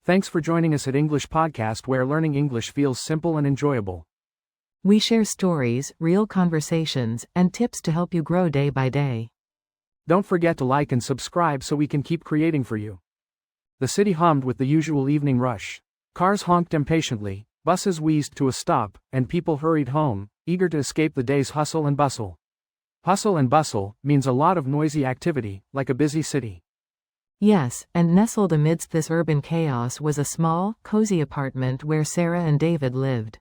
Thanks for joining us at English Podcast, where learning English feels simple and enjoyable. We share stories, real conversations, and tips to help you grow day by day. Don't forget to like and subscribe so we can keep creating for you. The city hummed with the usual evening rush. Cars honked impatiently, buses wheezed to a stop, and people hurried home, eager to escape the day's hustle and bustle. Hustle and bustle means a lot of noisy activity, like a busy city. Yes, and nestled amidst this urban chaos was a small, cozy apartment where Sarah and David lived.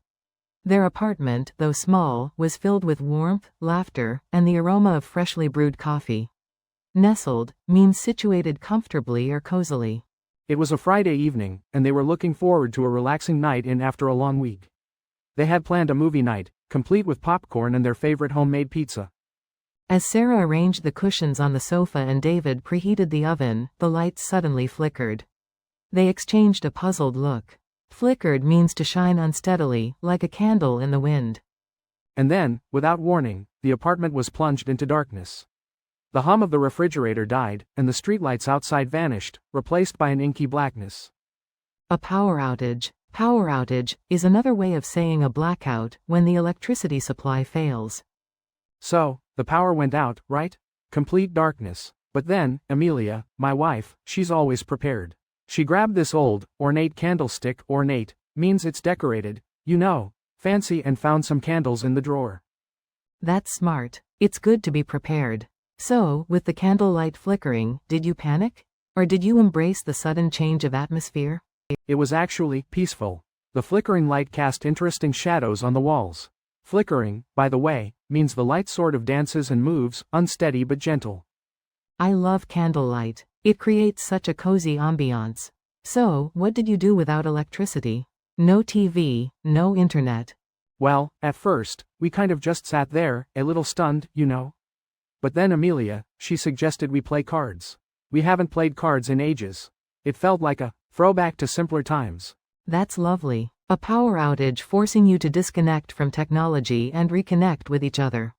Their apartment, though small, was filled with warmth, laughter, and the aroma of freshly brewed coffee. Nestled means situated comfortably or cozily. It was a Friday evening, and they were looking forward to a relaxing night in after a long week. They had planned a movie night, complete with popcorn and their favorite homemade pizza. As Sarah arranged the cushions on the sofa and David preheated the oven, the lights suddenly flickered. They exchanged a puzzled look. Flickered means to shine unsteadily, like a candle in the wind. And then, without warning, the apartment was plunged into darkness. The hum of the refrigerator died, and the streetlights outside vanished, replaced by an inky blackness. A power outage. Power outage is another way of saying a blackout, when the electricity supply fails. So, the power went out, right? Complete darkness. But then, Amelia, my wife, she's always prepared. She grabbed this old, ornate candlestick. Ornate means it's decorated, you know, fancy, and found some candles in the drawer. That's smart. It's good to be prepared. So, with the candlelight flickering, did you panic? Or did you embrace the sudden change of atmosphere? It was actually peaceful. The flickering light cast interesting shadows on the walls. Flickering, by the way, means the light sort of dances and moves, unsteady but gentle. I love candlelight. It creates such a cozy ambiance. So, what did you do without electricity? No TV, no internet. Well, at first, we kind of just sat there, a little stunned, you know. But then Amelia, she suggested we play cards. We haven't played cards in ages. It felt like a throwback to simpler times. That's lovely. A power outage forcing you to disconnect from technology and reconnect with each other.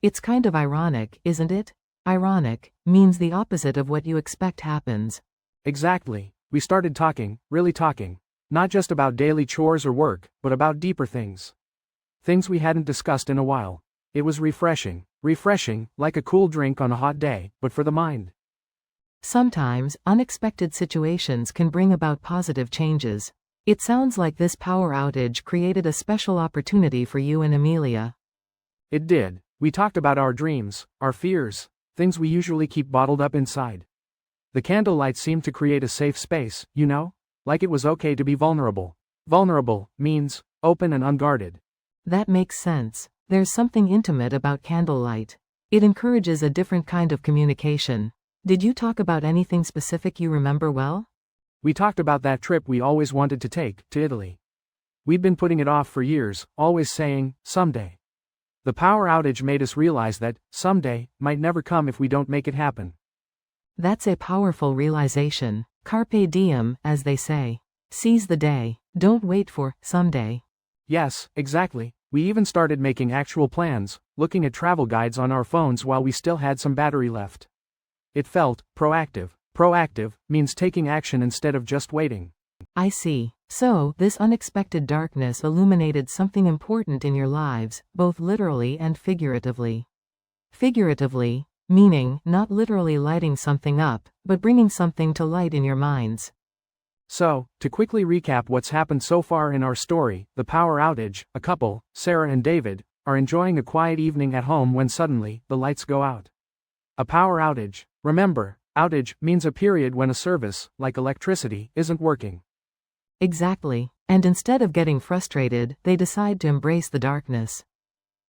It's kind of ironic, isn't it? Ironic means the opposite of what you expect happens. Exactly. We started talking, really talking. Not just about daily chores or work, but about deeper things. Things we hadn't discussed in a while. It was refreshing. Refreshing, like a cool drink on a hot day, but for the mind. Sometimes, unexpected situations can bring about positive changes. It sounds like this power outage created a special opportunity for you and Amelia. It did. We talked about our dreams, our fears, things we usually keep bottled up inside. The candlelight seemed to create a safe space, you know? Like it was okay to be vulnerable. Vulnerable means open and unguarded. That makes sense. There's something intimate about candlelight. It encourages a different kind of communication. Did you talk about anything specific you remember well? We talked about that trip we always wanted to take, to Italy. We'd been putting it off for years, always saying, someday. The power outage made us realize that, someday, might never come if we don't make it happen. That's a powerful realization. Carpe diem, as they say. Seize the day. Don't wait for someday. Yes, exactly. We even started making actual plans, looking at travel guides on our phones while we still had some battery left. It felt proactive. Proactive means taking action instead of just waiting. I see. So, this unexpected darkness illuminated something important in your lives, both literally and figuratively. Figuratively, meaning not literally lighting something up, but bringing something to light in your minds. So, to quickly recap what's happened so far in our story, the power outage, a couple, Sarah and David, are enjoying a quiet evening at home when suddenly, the lights go out. A power outage. Remember, outage means a period when a service, like electricity, isn't working. Exactly. And instead of getting frustrated, they decide to embrace the darkness.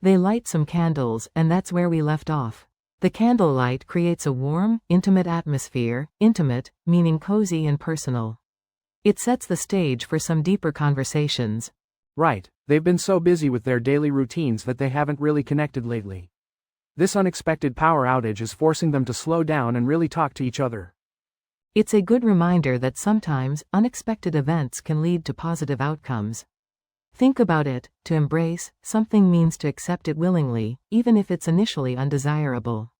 They light some candles, and that's where we left off. The candlelight creates a warm, intimate atmosphere, intimate, meaning cozy and personal. It sets the stage for some deeper conversations. Right, they've been so busy with their daily routines that they haven't really connected lately. This unexpected power outage is forcing them to slow down and really talk to each other. It's a good reminder that sometimes, unexpected events can lead to positive outcomes. Think about it. To embrace something means to accept it willingly, even if it's initially undesirable.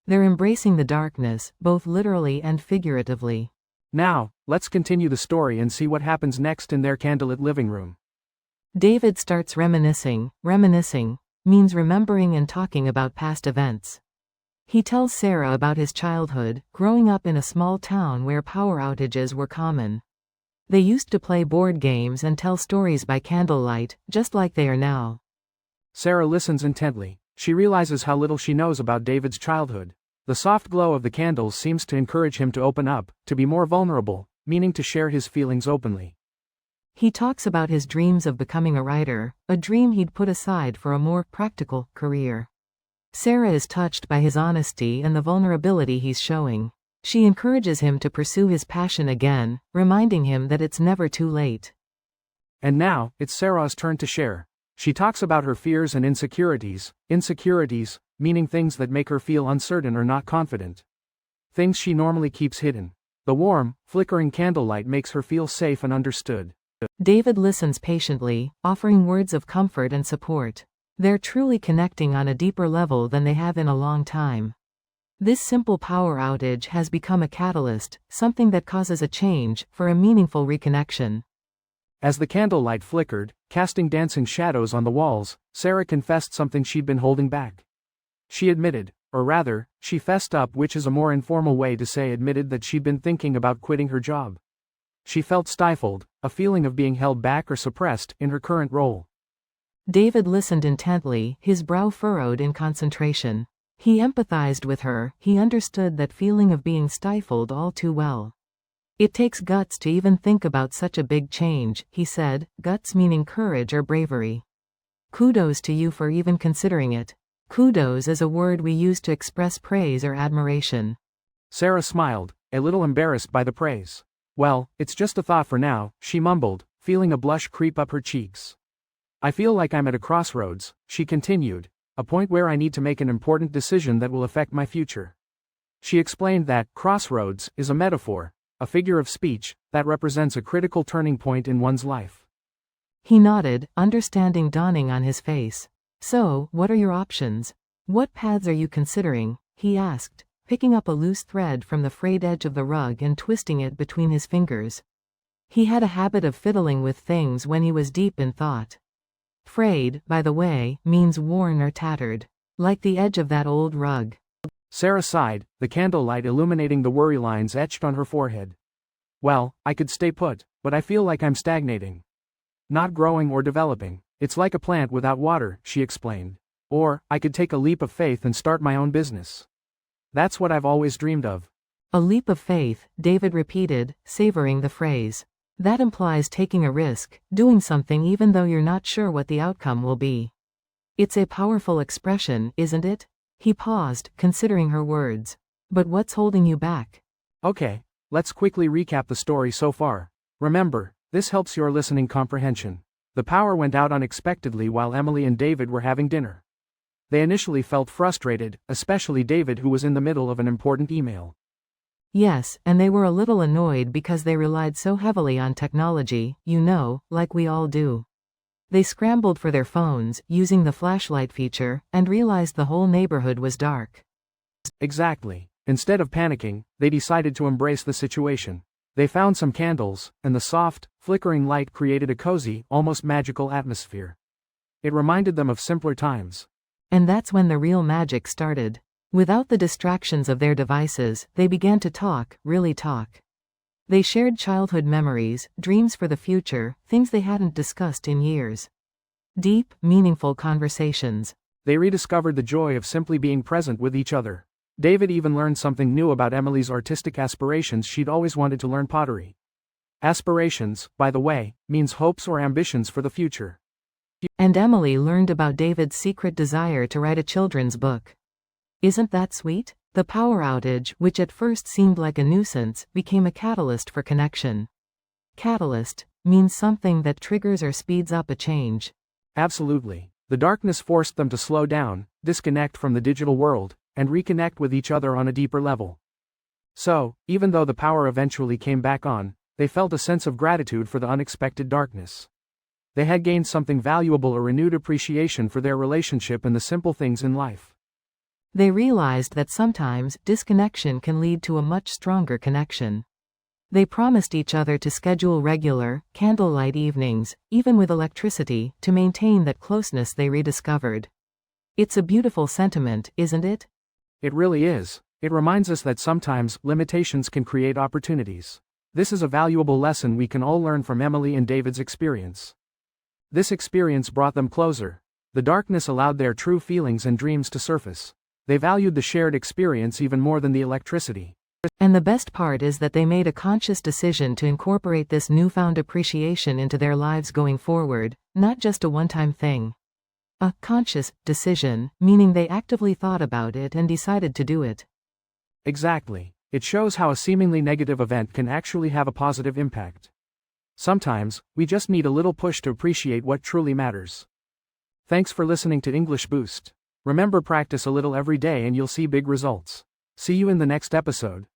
They're embracing the darkness, both literally and figuratively. Now, let's continue the story and see what happens next in their candlelit living room. David starts reminiscing. Reminiscing means remembering and talking about past events. He tells Sarah about his childhood, growing up in a small town where power outages were common. They used to play board games and tell stories by candlelight, just like they are now. Sarah listens intently. She realizes how little she knows about David's childhood. The soft glow of the candles seems to encourage him to open up, to be more vulnerable, meaning to share his feelings openly. He talks about his dreams of becoming a writer, a dream he'd put aside for a more practical career. Sarah is touched by his honesty and the vulnerability he's showing. She encourages him to pursue his passion again, reminding him that it's never too late. And now, it's Sarah's turn to share. She talks about her fears and insecurities, meaning things that make her feel uncertain or not confident. Things she normally keeps hidden. The warm, flickering candlelight makes her feel safe and understood. David listens patiently, offering words of comfort and support. They're truly connecting on a deeper level than they have in a long time. This simple power outage has become a catalyst, something that causes a change, for a meaningful reconnection. As the candlelight flickered, casting dancing shadows on the walls, Sarah confessed something she'd been holding back. She admitted, or rather, she fessed up, which is a more informal way to say admitted, that she'd been thinking about quitting her job. She felt stifled, a feeling of being held back or suppressed in her current role. David listened intently, his brow furrowed in concentration. He empathized with her, he understood that feeling of being stifled all too well. It takes guts to even think about such a big change, he said, guts meaning courage or bravery. Kudos to you for even considering it. Kudos is a word we use to express praise or admiration. Sarah smiled, a little embarrassed by the praise. Well, it's just a thought for now, she mumbled, feeling a blush creep up her cheeks. I feel like I'm at a crossroads, she continued, a point where I need to make an important decision that will affect my future. She explained that crossroads is a metaphor, a figure of speech, that represents a critical turning point in one's life. He nodded, understanding dawning on his face. So, what are your options? What paths are you considering? He asked, picking up a loose thread from the frayed edge of the rug and twisting it between his fingers. He had a habit of fiddling with things when he was deep in thought. Frayed, by the way, means worn or tattered. Like the edge of that old rug. Sarah sighed, the candlelight illuminating the worry lines etched on her forehead. Well, I could stay put, but I feel like I'm stagnating. Not growing or developing. It's like a plant without water, she explained. Or, I could take a leap of faith and start my own business. That's what I've always dreamed of. A leap of faith, David repeated, savoring the phrase. That implies taking a risk, doing something even though you're not sure what the outcome will be. It's a powerful expression, isn't it? He paused, considering her words. But what's holding you back? Okay, let's quickly recap the story so far. Remember, this helps your listening comprehension. The power went out unexpectedly while Emily and David were having dinner. They initially felt frustrated, especially David, who was in the middle of an important email. Yes, and they were a little annoyed because they relied so heavily on technology, like we all do. They scrambled for their phones, using the flashlight feature, and realized the whole neighborhood was dark. Exactly. Instead of panicking, they decided to embrace the situation. They found some candles, and the soft, flickering light created a cozy, almost magical atmosphere. It reminded them of simpler times. And that's when the real magic started. Without the distractions of their devices, they began to talk, really talk. They shared childhood memories, dreams for the future, things they hadn't discussed in years. Deep, meaningful conversations. They rediscovered the joy of simply being present with each other. David even learned something new about Emily's artistic aspirations. She'd always wanted to learn pottery. Aspirations, by the way, means hopes or ambitions for the future. And Emily learned about David's secret desire to write a children's book. Isn't that sweet? The power outage, which at first seemed like a nuisance, became a catalyst for connection. Catalyst means something that triggers or speeds up a change. Absolutely. The darkness forced them to slow down, disconnect from the digital world, and reconnect with each other on a deeper level. So, even though the power eventually came back on, they felt a sense of gratitude for the unexpected darkness. They had gained something valuable, a renewed appreciation for their relationship and the simple things in life. They realized that sometimes disconnection can lead to a much stronger connection. They promised each other to schedule regular, candlelight evenings, even with electricity, to maintain that closeness they rediscovered. It's a beautiful sentiment, isn't it? It really is. It reminds us that sometimes, limitations can create opportunities. This is a valuable lesson we can all learn from Emily and David's experience. This experience brought them closer. The darkness allowed their true feelings and dreams to surface. They valued the shared experience even more than the electricity. And the best part is that they made a conscious decision to incorporate this newfound appreciation into their lives going forward, not just a one-time thing. A conscious decision, meaning they actively thought about it and decided to do it. Exactly. It shows how a seemingly negative event can actually have a positive impact. Sometimes, we just need a little push to appreciate what truly matters. Thanks for listening to English Boost. Remember, practice a little every day and you'll see big results. See you in the next episode.